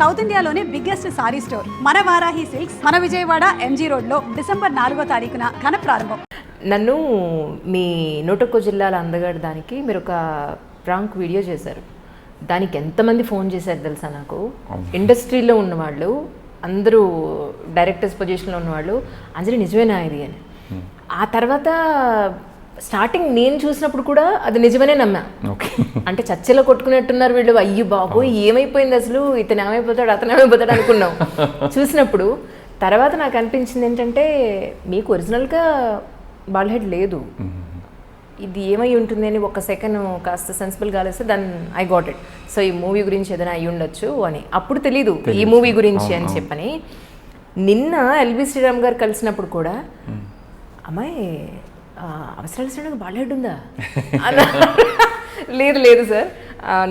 South ఇండియాలోనే biggest sorry store మన Varahi silks మన విజయవాడ ఎంజీ రోడ్లో డిసెంబర్ 4వ తారీఖున ఘన ప్రారంభం. నన్ను మీ 101 జిల్లాల అందగాడి దానికి మీరు ఒక ప్రాంక్ వీడియో చేశారు. దానికి ఎంతమంది ఫోన్ చేశారు తెలుసా నాకు. ఇండస్ట్రీలో ఉన్నవాళ్ళు అందరూ డైరెక్టర్స్ పొజిషన్లో ఉన్నవాళ్ళు అంజలి నిజమేనా ఇది అని. ఆ తర్వాత స్టార్టింగ్ నేను చూసినప్పుడు కూడా అది నిజమనే నమ్మా. అంటే చర్చలో కొట్టుకునేట్టున్నారు వీళ్ళు, అయ్యి బాబోయ్ ఏమైపోయింది అసలు, ఇతను ఏమైపోతాడు అతను ఏమైపోతాడు అనుకున్నాం చూసినప్పుడు. తర్వాత నాకు అనిపించింది ఏంటంటే మీకు ఒరిజినల్గా బాల్ హెడ్ లేదు, ఇది ఏమై ఉంటుంది అని ఒక సెకండ్ కాస్త సెన్సిబుల్ కాలేస్తే దాన్ని ఐ గాట్ ఇట్. సో ఈ మూవీ గురించి ఏదైనా అయ్యి ఉండొచ్చు అని అప్పుడు తెలీదు ఈ మూవీ గురించి అని చెప్పని. నిన్న ఎల్బి శ్రీరామ్ గారు కలిసినప్పుడు కూడా అమ్మాయి అవసరాల శ్రేణికి బాల్ హెడ్ ఉందా లేదు లేదు సార్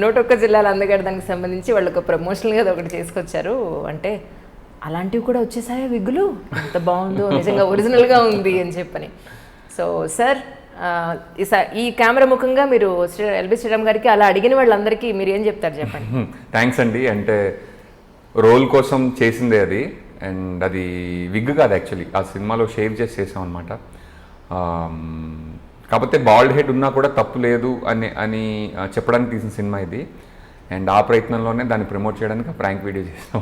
101 జిల్లాల అందగాడి దానికి సంబంధించి వాళ్ళు ఒక ప్రమోషనల్గా ఒకటి చేసుకొచ్చారు అంటే అలాంటివి కూడా వచ్చేసాయా విగ్గులు, ఎంత బాగుందో నిజంగా ఒరిజినల్గా ఉంది అని చెప్పని. సో సార్ ఈ కెమెరా ముఖంగా మీరు ఎల్బి శ్రీరామ్ గారికి అలా అడిగిన వాళ్ళందరికీ మీరు ఏం చెప్తారు చెప్పండి. థ్యాంక్స్ అండి. అంటే రోల్ కోసం చేసిందే అది, అండ్ అది విగ్ కాదు యాక్చువల్లీ, ఆ సినిమాలో షేవ్ చేసాం అనమాట. కాకపోతే బాల్డ్ హెడ్ ఉన్నా కూడా తప్పు లేదు అని చెప్పడానికి తీసిన సినిమా ఇది, అండ్ ఆ ప్రయత్నంలోనే దాన్ని ప్రమోట్ చేయడానికి ప్రాంక్ వీడియో చేసాం.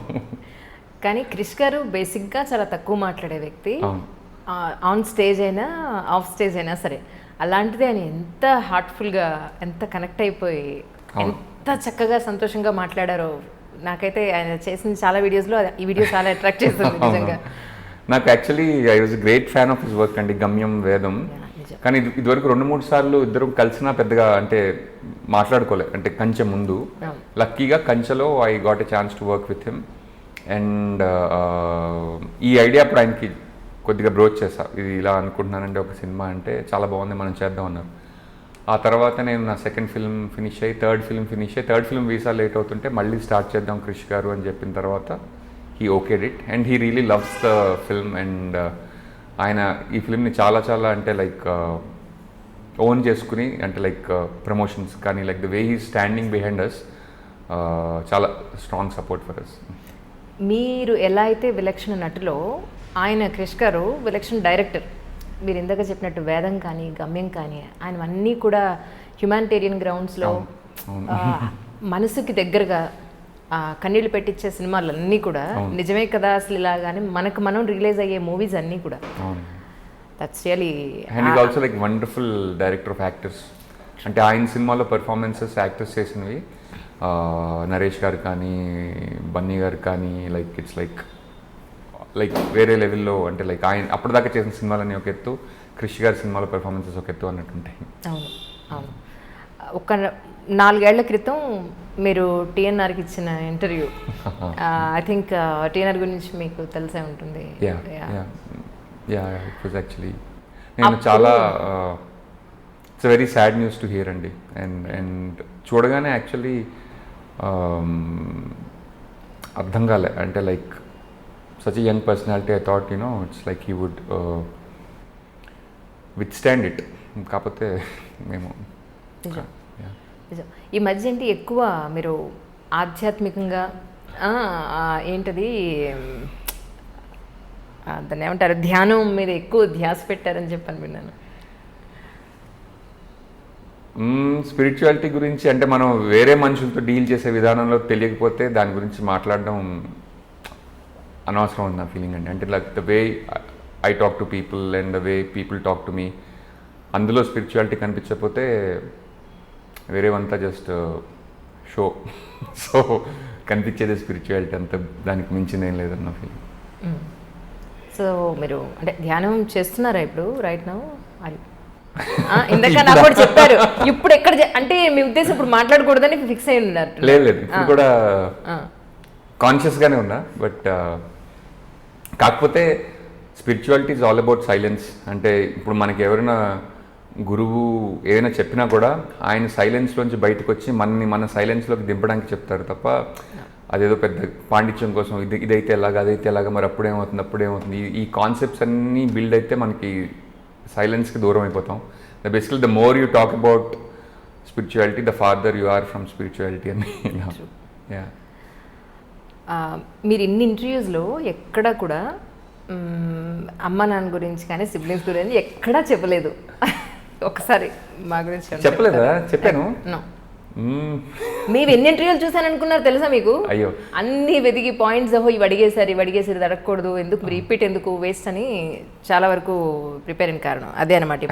కానీ క్రిష్ గారు బేసిక్గా చాలా తక్కువ మాట్లాడే వ్యక్తి, ఆన్ స్టేజ్ అయినా ఆఫ్ స్టేజ్ అయినా సరే. అలాంటిది ఆయన ఎంత హార్ట్ఫుల్గా ఎంత కనెక్ట్ అయిపోయి ఎంత చక్కగా సంతోషంగా మాట్లాడారో. నాకైతే ఆయన చేసిన చాలా వీడియోస్లో ఈ వీడియో చాలా అట్రాక్ట్ చేస్తుంది నిజంగా. నాకు actually I was great fan of his work అండి, గమ్యం వేదం. కానీ ఇదివరకు 2-3 సార్లు ఇద్దరు కలిసినా పెద్దగా అంటే మాట్లాడుకోలే, అంటే కంచె ముందు. లక్కీగా కంచెలో I got a chance to work with him, and ఈ ఐడియా అప్పుడు ఆయనకి కొద్దిగా బ్రోచ్ చేశా, ఇది ఇలా అనుకుంటున్నానంటే ఒక సినిమా అంటే చాలా బాగుంది మనం చేద్దాం అన్నారు. ఆ తర్వాత నేను నా సెకండ్ ఫిల్మ్ ఫినిష్ అయ్యి థర్డ్ ఫిల్మ్ వీసా లేట్ అవుతుంటే మళ్ళీ స్టార్ట్ చేద్దాం క్రిష్ గారు అని చెప్పిన తర్వాత he okayed it, and he really loves the film. And ఆయన ఈ ఫిల్మ్ని చాలా చాలా అంటే లైక్ ఓన్ చేసుకుని, అంటే లైక్ ప్రమోషన్స్ కానీ like the way he standing behind us, చాలా స్ట్రాంగ్ సపోర్ట్ ఫర్ అస్. మీరు ఎలా అయితే విలక్షణ నటులో ఆయన క్రిష్ గారు విలక్షణ డైరెక్టర్. మీరు ఇందాక చెప్పినట్టు వేదం కానీ గమ్యం కానీ ఆయన అన్నీ కూడా హ్యుమానిటేరియన్ గ్రౌండ్స్లో మనసుకి దగ్గరగా కన్నీళ్ళు పెట్టించే సినిమాలు అన్నీ కూడా నిజమే కదా అసలు ఇలాగానే మనకు మనం రిలీజ్ అయ్యే మూవీస్ అన్నీ కూడా. That's really and is also like wonderful director of actors. అంటే ఆయన సినిమాలో పర్ఫార్మెన్సెస్ యాక్టర్స్ చేసినవి నరేష్ గారు కానీ బన్నీ గారు కానీ లైక్ ఇట్స్ లైక్ వేరే లెవెల్లో. అంటే లైక్ ఆయన అప్పటిదాకా చేసిన సినిమాలన్నీ ఒక ఎత్తు, క్రిష్ గారి సినిమాలో పెర్ఫార్మెన్సెస్ ఒక ఎత్తు అన్నట్టుంటాయి. అవును అవును. ఒక 4 ఏళ్ల క్రితం మీరు టీఎన్ఆర్కి ఇచ్చిన ఇంటర్వ్యూ, ఐ థింక్ టీఎన్ఆర్ గురించి మీకు తెలిసే ఉంటుంది. ఇట్ వాజ్ యాక్చువల్లీ నేను చాలా it's very sad news to hear అండి. అండ్ చూడగానే యాక్చువల్లీ అర్థం కాలే. అంటే like such a young personality, I thought, it's like he would withstand it. కాకపోతే మేము ఈ మధ్య ఏంటి ఎక్కువ మీరు ఆధ్యాత్మికంగా ఏంటది దాన్ని ఏమంటారు ధ్యానం మీద ఎక్కువ ధ్యాస పెట్టారని చెప్పని విన్నాను. స్పిరిచువాలిటీ గురించి అంటే మనం వేరే మనుషులతో డీల్ చేసే విధానంలో తెలియకపోతే దాని గురించి మాట్లాడడం అనవసరం ఉంది నా ఫీలింగ్ అండి. అంటే like the way I talk to people and the way people talk to me, అందులో స్పిరిచువాలిటీ కనిపించకపోతే వేరేవంతా జస్ట్ షో. సో కనిపించేది స్పిరిచువాలిటీ, అంత దానికి మించింది ఏం లేదన్న ఫీలింగ్. సో మీరు అంటే ధ్యానం చేస్తున్నారా ఇప్పుడు రైట్ నౌ? ఇందాక నాకు కూడా చెప్పారు. ఇప్పుడు ఎక్కడ అంటే మీ ఉద్దేశం ఇప్పుడు మాట్లాడకూడదని ఫిక్స్ అయి ఉన్నారు? లేదు ఇప్పుడు కూడా కాన్షియస్గానే ఉన్నా. బట్ కాకపోతే spirituality is all about silence. అంటే ఇప్పుడు మనకి ఎవరైనా గురువు ఏదైనా చెప్పినా కూడా ఆయన సైలెన్స్లోంచి బయటకు వచ్చి మన సైలెన్స్లోకి దింపడానికి చెప్తారు తప్ప అదేదో పెద్ద పాండిత్యం కోసం ఇదైతే ఎలాగా అదైతే ఎలాగా మరి అప్పుడేమవుతుంది ఈ కాన్సెప్ట్స్ అన్నీ బిల్డ్ అయితే మనకి సైలెన్స్కి దూరం అయిపోతాం. Basically the more you talk about spirituality the farther you are from spirituality అని. మీరు ఇన్ని ఇంటర్వ్యూస్లో ఎక్కడా కూడా అమ్మ నాన్న గురించి కానీ సిబ్లింగ్స్ గురించి ఎక్కడా చెప్పలేదు. ఒకసారి మా గురించి చెప్పలేదా? చెప్పాను. మేము ఎన్ని ఇంటర్వ్యూలు చూసాను అనుకున్నారు తెలుసా మీకు? అయ్యో, అన్ని వెతికి పాయింట్స్ ఇవి అడిగేసారు ఇది అడగకూడదు, ఎందుకు రిపీట్, ఎందుకు వేస్ట్ అని చాలా వరకు ప్రిపేర్ అయిన కారణం అదే అనమాట.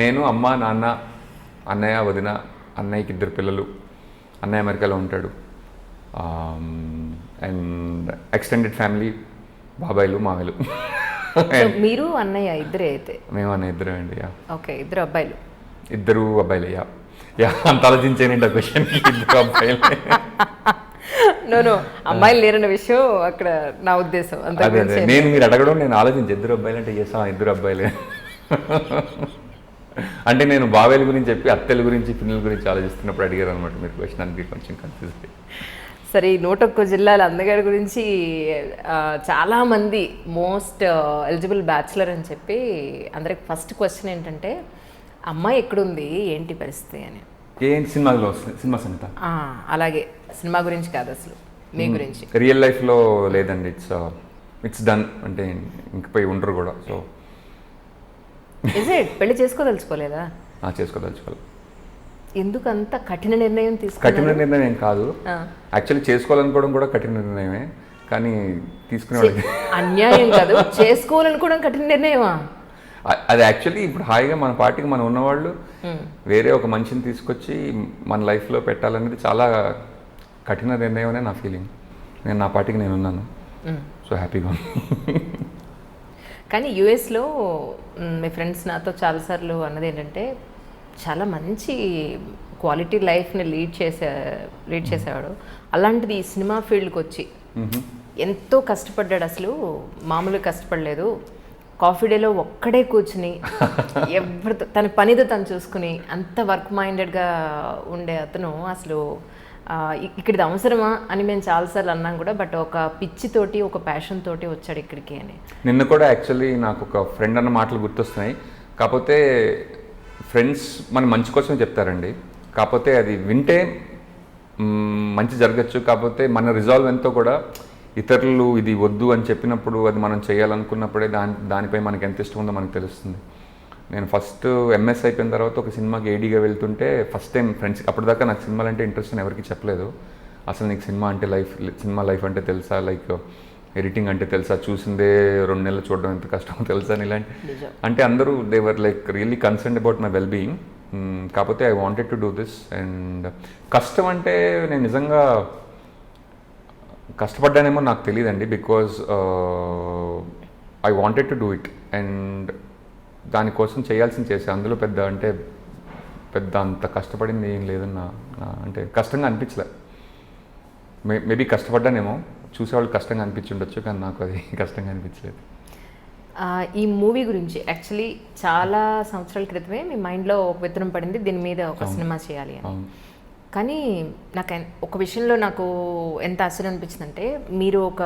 నేను అమ్మ నాన్న అన్నయ్య వదిన, అన్నయ్యకి 2 పిల్లలు, అన్నయ్య అమెరికాలో ఉంటాడు, అండ్ ఎక్స్టెండెడ్ ఫ్యామిలీ బాబాయిలు మామయ్యలు. మీరు అన్నయ్య ఇద్దరే అయితే? మేము అన్నయ్య ఇద్దరే అండి. ఓకే, 2 అబ్బాయిలు? 2 అబ్బాయిలు. అంత ఆలోచించేనండి ఆ క్వశ్చన్కి. 2 అబ్బాయిలు. నో అమ్మాయిలు లేరన్న విషయం అక్కడ నా ఉద్దేశం. అదే నేను మీరు అడగడం నేను ఆలోచించి 2 అబ్బాయిలు అంటే 2 అబ్బాయిలే అంటే నేను బాబాయిల గురించి చెప్పి అత్తెల గురించి పిల్లల గురించి ఆలోచిస్తున్నప్పుడు అడిగారు అనమాట మీరు క్వశ్చన్. అందుకే కొంచెం కన్ఫ్యూజ్ అయ్యి. సరే, ఈ 101 జిల్లాల అందగాడి గురించి చాలామంది మోస్ట్ ఎలిజిబుల్ బ్యాచులర్ అని చెప్పి అందరికి ఫస్ట్ క్వశ్చన్ ఏంటంటే అమ్మాయి ఎక్కడుంది, ఏంటి పరిస్థితి అని. ఏం సినిమాలో సినిమా సంత అలాగే సినిమా గురించి కాదు, అసలు మీ గురించి. రియల్ లైఫ్లో లేదండి. ఇట్స్ డన్ అంటే ఇంకపోయి ఉండరు కూడా. సో పెళ్లి చేసుకోదలుచుకోలేదా? చేసుకోదలుచుకోవాలి. ఎందుకు అంత కఠిన నిర్ణయం కఠిన నిర్ణయం ఏం కాదు, యాక్చువల్లీ చేసుకోవాలనుకోవడం కూడా కఠిన నిర్ణయమే, కానీ తీసుకునేవాళ్ళకి అన్యాయం కాదు. చేసుకోవాలనుకోవడం కఠిన నిర్ణయమా? అది యాక్చువల్లీ ఇప్పుడు హాయిగా మన పార్టీకి మనం ఉన్నవాళ్ళు వేరే ఒక మనిషిని తీసుకొచ్చి మన లైఫ్లో పెట్టాలనేది చాలా కఠిన నిర్ణయం అనే నా ఫీలింగ్. నేను నా పార్టీకి నేను ఉన్నాను, సో హ్యాపీగా. కానీ యూఎస్లో మీ ఫ్రెండ్స్ నాతో చాలాసార్లు అన్నది ఏంటంటే చాలా మంచి క్వాలిటీ లైఫ్ని లీడ్ చేసేవాడు. అలాంటిది ఈ సినిమా ఫీల్డ్కి వచ్చి ఎంతో కష్టపడ్డాడు. అసలు మామూలుగా కష్టపడలేదు. కాఫీ డేలో ఒక్కడే కూర్చుని ఎవరితో తన పనితో తను చూసుకుని అంత వర్క్ మైండెడ్గా ఉండే అతను అసలు ఇక్కడిది అవసరమా అని మేము చాలాసార్లు అన్నాం కూడా. బట్ ఒక పిచ్చితోటి ఒక ప్యాషన్ తోటి వచ్చాడు ఇక్కడికి అని. నిన్న కూడా యాక్చువల్లీ నాకు ఒక ఫ్రెండ్ అన్న మాటలు గుర్తొస్తున్నాయి. కాకపోతే ఫ్రెండ్స్ మన మంచి కోసమే చెప్తారండి, కాకపోతే అది వింటే మంచి జరగచ్చు. కాకపోతే మన రిజాల్వ్ ఎంతో కూడా ఇతరులు ఇది వద్దు అని చెప్పినప్పుడు అది మనం చేయాలనుకున్నప్పుడే దానిపై మనకి ఎంత ఇష్టం ఉందో మనకు తెలుస్తుంది. నేను ఫస్ట్ ఎంఎస్ అయిపోయిన తర్వాత ఒక సినిమాకి ఏడీగా వెళ్తుంటే ఫస్ట్ టైం ఫ్రెండ్స్, అప్పటిదాకా నాకు సినిమాలు అంటే ఇంట్రెస్ట్ అని ఎవరికి చెప్పలేదు. అసలు నీకు సినిమా లైఫ్ అంటే తెలుసా, లైక్ ఎడిటింగ్ అంటే తెలుసా, చూసిందే 2 నెలలు చూడడం ఎంత కష్టమో తెలుసా అని ఇలాంటి అంటే అందరూ they were like really concerned about my well being. కాకపోతే I wanted to do this. And కష్టం అంటే నేను నిజంగా కష్టపడ్డానేమో నాకు తెలియదండి, because I wanted to do it. And దానికోసం చేయాల్సింది చేసే, అందులో పెద్ద అంత కష్టపడింది ఏం లేదన్న, అంటే కష్టంగా అనిపించలే. మేబీ కష్టపడ్డానేమో, చూసేవాళ్ళు కష్టంగా అనిపించుండొచ్చు, కానీ నాకు అది కష్టంగా అనిపించలేదు. ఈ మూవీ గురించి యాక్చువల్లీ చాలా సంవత్సరాల క్రితమే మీ మైండ్లో ఒక విత్తనం పడింది, దీని మీద ఒక సినిమా చేయాలి అని. కానీ నాకు ఒక విషయంలో నాకు ఎంత ఆశ్చర్యం అనిపించిందంటే, మీరు ఒక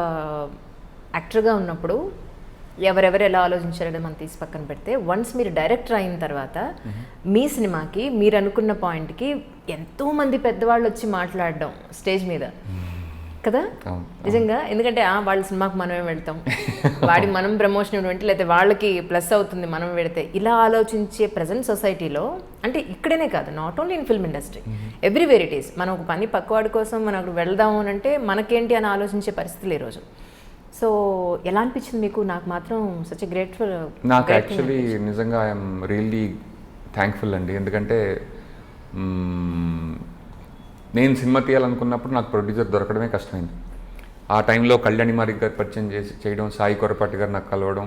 యాక్టర్గా ఉన్నప్పుడు ఎవరెవరు ఎలా ఆలోచించారని మనం తీసి పక్కన పెడితే, వన్స్ మీరు డైరెక్టర్ అయిన తర్వాత మీ సినిమాకి మీరు అనుకున్న పాయింట్కి ఎంతోమంది పెద్దవాళ్ళు వచ్చి మాట్లాడడం స్టేజ్ మీద కదా, నిజంగా. ఎందుకంటే వాళ్ళ సినిమాకి మనమే వెళ్తాం, వాడి మనం ప్రమోషన్ ఇవ్వండి, లేకపోతే వాళ్ళకి ప్లస్ అవుతుంది మనం పెడితే, ఇలా ఆలోచించే ప్రజెంట్ సొసైటీలో, అంటే ఇక్కడనే కాదు, not only in film industry, everywhere it is. మనం ఒక పని పక్కవాడి కోసం మనం అక్కడ వెళ్దాము అని అంటే మనకేంటి అని ఆలోచించే పరిస్థితులు ఈరోజు. సో ఎలా అనిపించింది మీకు? నాకు మాత్రం సచ్ ఎ గ్రేట్ఫుల్. నాకు యాక్చువల్లీ నిజంగా ఐఎమ్ రియల్లీ థ్యాంక్ఫుల్ అండి. ఎందుకంటే నేను సినిమా తీయాలనుకున్నప్పుడు నాకు ప్రొడ్యూసర్ దొరకడమే కష్టమైంది. ఆ టైంలో కళ్యాణి మారిక్ గారు పరిచయం చేయడం, సాయి కొరపాటి గారు నాకు కలవడం,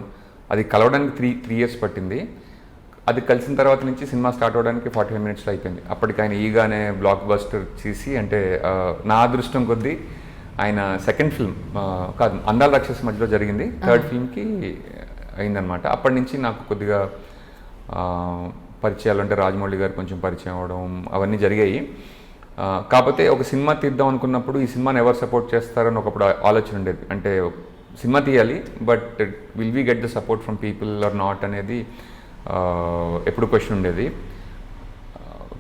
అది కలవడానికి 3 years పట్టింది. అది కలిసిన తర్వాత నుంచి సినిమా స్టార్ట్ అవ్వడానికి 45 minutesలో అయిపోయింది. అప్పటికి ఆయన ఈగానే బ్లాక్ బస్టర్ చేసి, అంటే నా అదృష్టం కొద్దీ ఆయన సెకండ్ ఫిల్మ్ కాదు, అందాల రాక్షస్ మధ్యలో జరిగింది, థర్డ్ ఫిల్మ్కి అయిందనమాట. అప్పటి నుంచి నాకు కొద్దిగా పరిచయాలు, అంటే రాజమౌళి గారు కొంచెం పరిచయం అవ్వడం అవన్నీ జరిగాయి. కాకపోతే ఒక సినిమా తీద్దాం అనుకున్నప్పుడు ఈ సినిమాని ఎవరు సపోర్ట్ చేస్తారని ఒకప్పుడు ఆలోచన ఉండేది. అంటే సినిమా తీయాలి, but will we get the support from people are not అనేది ఎప్పుడు క్వశ్చన్ ఉండేది.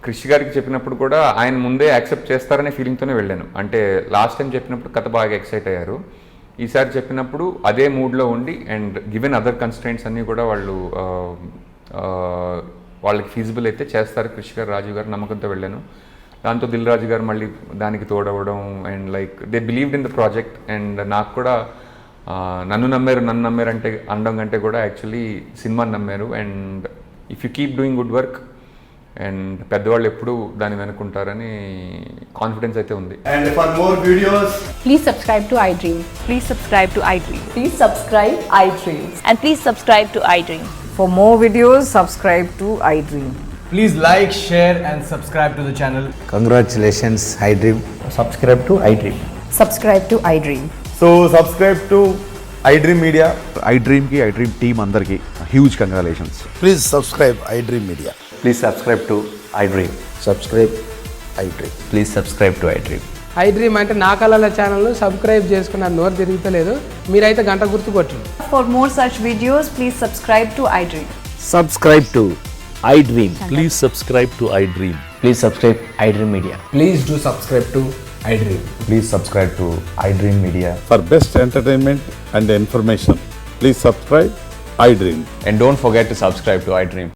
కృషి గారికి చెప్పినప్పుడు కూడా ఆయన ముందే యాక్సెప్ట్ చేస్తారనే ఫీలింగ్తోనే వెళ్ళాను. అంటే లాస్ట్ టైం చెప్పినప్పుడు కథ బాగా ఎక్సైట్ అయ్యారు. ఈసారి చెప్పినప్పుడు అదే మూడ్లో ఉండి అండ్ గివెన్ అదర్ కన్స్ట్రెంట్స్ అన్నీ కూడా వాళ్ళకి ఫీజిబుల్ అయితే చేస్తారు కృషి గారు, రాజీవ్ గారు నమ్మకంతో వెళ్ళాను. దాంతో దిల్ రాజు గారు మళ్ళీ దానికి తోడవడం and like they believed in the project. And నాకు కూడా నన్ను నమ్మారు అంటే అనడం కంటే కూడా యాక్చువల్లీ సినిమాని నమ్మారు. And if you keep doing good work and పెద్దవాళ్ళు ఎప్పుడు దాన్ని వెనుకుంటారని కాన్ఫిడెన్స్ అయితే ఉంది. And for more videos, Please subscribe to iDream. Please subscribe to iDream. Please subscribe iDream. And please subscribe to iDream. For more videos, subscribe to iDream. please like, share and subscribe to the channel. Congratulations, iDream. Subscribe to iDream. Subscribe to iDream. So subscribe to iDream Media. iDream ki iDream team andarki huge congratulations. Please subscribe iDream Media. Please subscribe to iDream. Subscribe iDream. Please subscribe to iDream. iDream అంటే నా కళల channel subscribe చేసుకున్న నోరు తిరుగుతలేదు, మీరైతే గంట గుర్తు కొట్టండి. For more such videos, please subscribe to iDream. Subscribe to iDream. Please subscribe to iDream. Please subscribe iDream Media. Please do subscribe to iDream. Please subscribe to iDream Media. For best entertainment and information, please subscribe iDream. And don't forget to subscribe to iDream.